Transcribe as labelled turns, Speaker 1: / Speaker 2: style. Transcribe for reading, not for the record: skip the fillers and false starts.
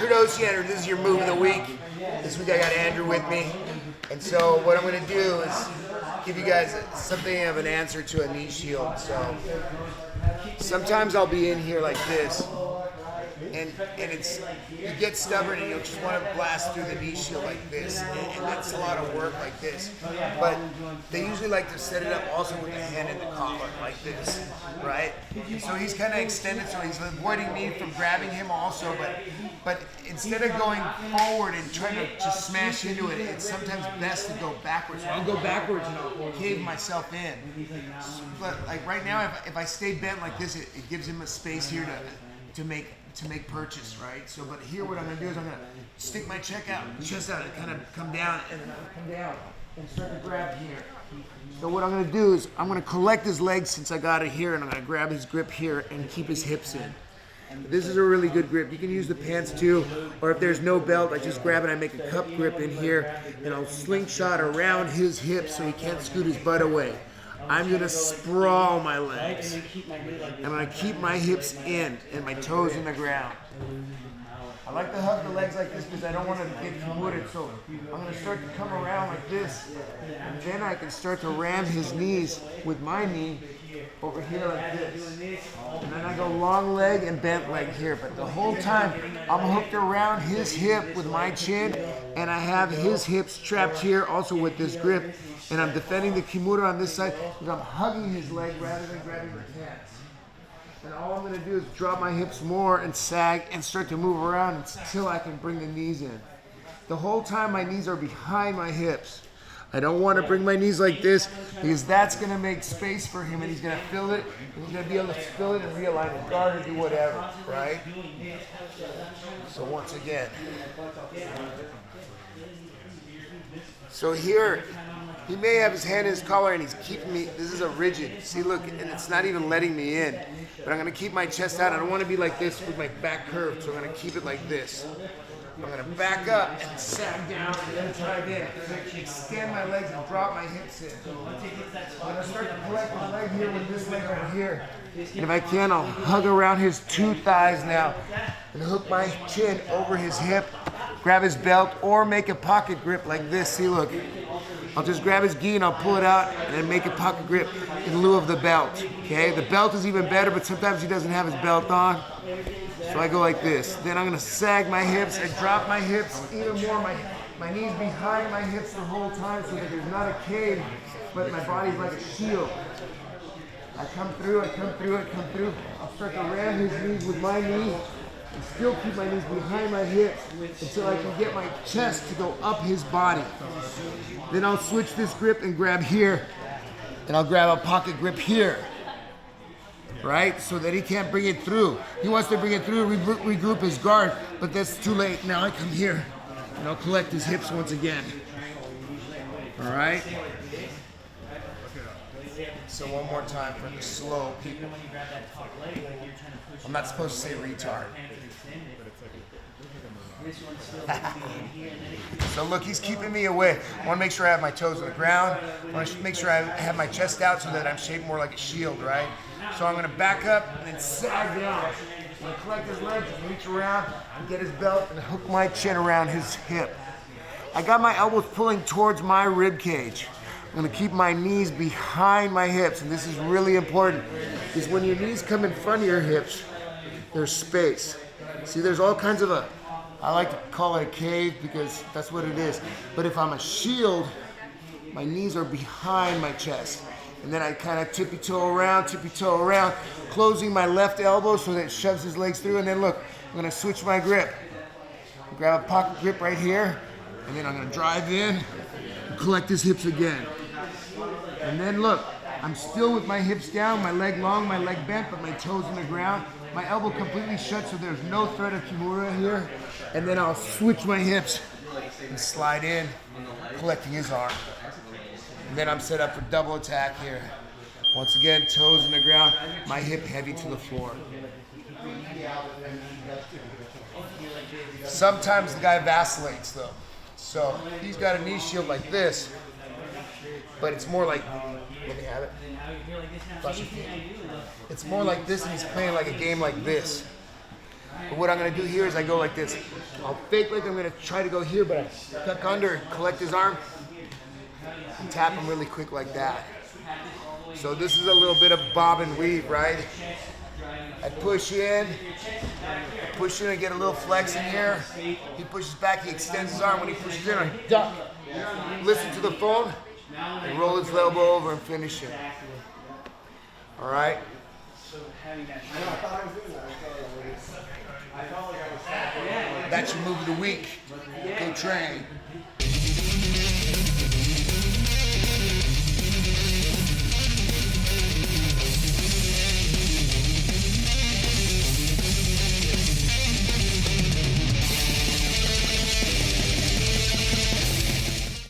Speaker 1: Kurt Osiander, this is your move of the week. This week I got Andrew with me. And so what I'm going to do is give you guys something of an answer to a knee shield. So sometimes I'll be in here like this. And it's, you get stubborn and you'll just want to blast through the knee shield like this. And that's a lot of work like this. But they usually like to set it up also with the hand in the collar like this, right? And so he's kind of extended, so he's avoiding me from grabbing him also. But instead of going forward and trying to just smash into it, it's sometimes best to go backwards. So I'll go backwards and I'll cave myself in. But like right now, if I stay bent like this, it gives him a space here to make purchase, right? So, but here what I'm gonna do is I'm gonna stick my chest out and kind of come down and start to grab here. So what I'm gonna do is I'm gonna collect his legs since I got it here, and I'm gonna grab his grip here and keep his hips in. This is a really good grip. You can use the pants too, or if there's no belt, I just grab it, I make a cup grip in here, and I'll slingshot around his hips so he can't scoot his butt away. I'm gonna sprawl my legs. I'm gonna keep my hips in and my toes in the ground. I like to hug the legs like this because I don't want to get wooded, so I'm gonna start to come around like this, and then I can start to ram his knees with my knee over here like this. And then I go long leg and bent leg here, but the whole time I'm hooked around his hip with my chin, and I have his hips trapped here also with this grip, and I'm defending the kimura on this side because I'm hugging his leg rather than grabbing the pants. And all I'm going to do is drop my hips more and sag and start to move around until I can bring the knees in. The whole time my knees are behind my hips. I don't want to bring my knees like this because that's going to make space for him, and he's going to feel it, and he's going to be able to feel it and realign his guard or do whatever, right? So once again. So here, he may have his hand in his collar and he's keeping me, this is a rigid, see look, and it's not even letting me in. But I'm gonna keep my chest out. I don't wanna be like this with my back curved, so I'm gonna keep it like this. I'm gonna back up and sag down and then drive in. Extend my legs and drop my hips in. I'm gonna start to collect my leg here with this leg over here. And if I can, I'll hug around his two thighs now and hook my chin over his hip, grab his belt, or make a pocket grip like this. See, look. I'll just grab his gi and I'll pull it out and then make a pocket grip in lieu of the belt, okay? The belt is even better, but sometimes he doesn't have his belt on. So I go like this. Then I'm gonna sag my hips and drop my hips even more. My knees behind my hips the whole time so that there's not a cave, but my body's like a shield. I come through. I'll start to ram his knees with my knee and still keep my knees behind my hips until I can get my chest to go up his body. Then I'll switch this grip and grab here, and I'll grab a pocket grip here, right? So that he can't bring it through. He wants to bring it through, regroup his guard, but that's too late. Now I come here, and I'll collect his hips once again. All right? So one more time for the slow people. I'm not supposed to say retard. So look, he's keeping me away. I want to make sure I have my toes on the ground. I want to make sure I have my chest out so that I'm shaped more like a shield, right? So I'm going to back up and then sag down. I'm going to collect his legs and reach around and get his belt and hook my chin around his hip. I got my elbows pulling towards my rib cage. I'm going to keep my knees behind my hips, and this is really important because when your knees come in front of your hips, there's space. See, there's all kinds of I like to call it a cave because that's what it is. But if I'm a shield, my knees are behind my chest. And then I kind of tippy toe around, closing my left elbow so that it shoves his legs through. And then look, I'm going to switch my grip. Grab a pocket grip right here, and then I'm going to drive in and collect his hips again. And then look, I'm still with my hips down, my leg long, my leg bent, but my toes in the ground. My elbow completely shut, so there's no threat of kimura here. And then I'll switch my hips and slide in, collecting his arm. And then I'm set up for double attack here. Once again, toes in the ground, my hip heavy to the floor. Sometimes the guy vacillates though. So he's got a knee shield like this, but it's more like, let me have it. It's more like this, and he's playing like a game like this. But what I'm gonna do here is I go like this. I'll fake like I'm gonna try to go here, but I duck under, collect his arm, and tap him really quick like that. So this is a little bit of bob and weave, right? I push in, and get a little flex in here. He pushes back, he extends his arm. When he pushes in, I duck. Listen to the phone, and roll his elbow over and finish it. All right? That's your move of the week. Go train.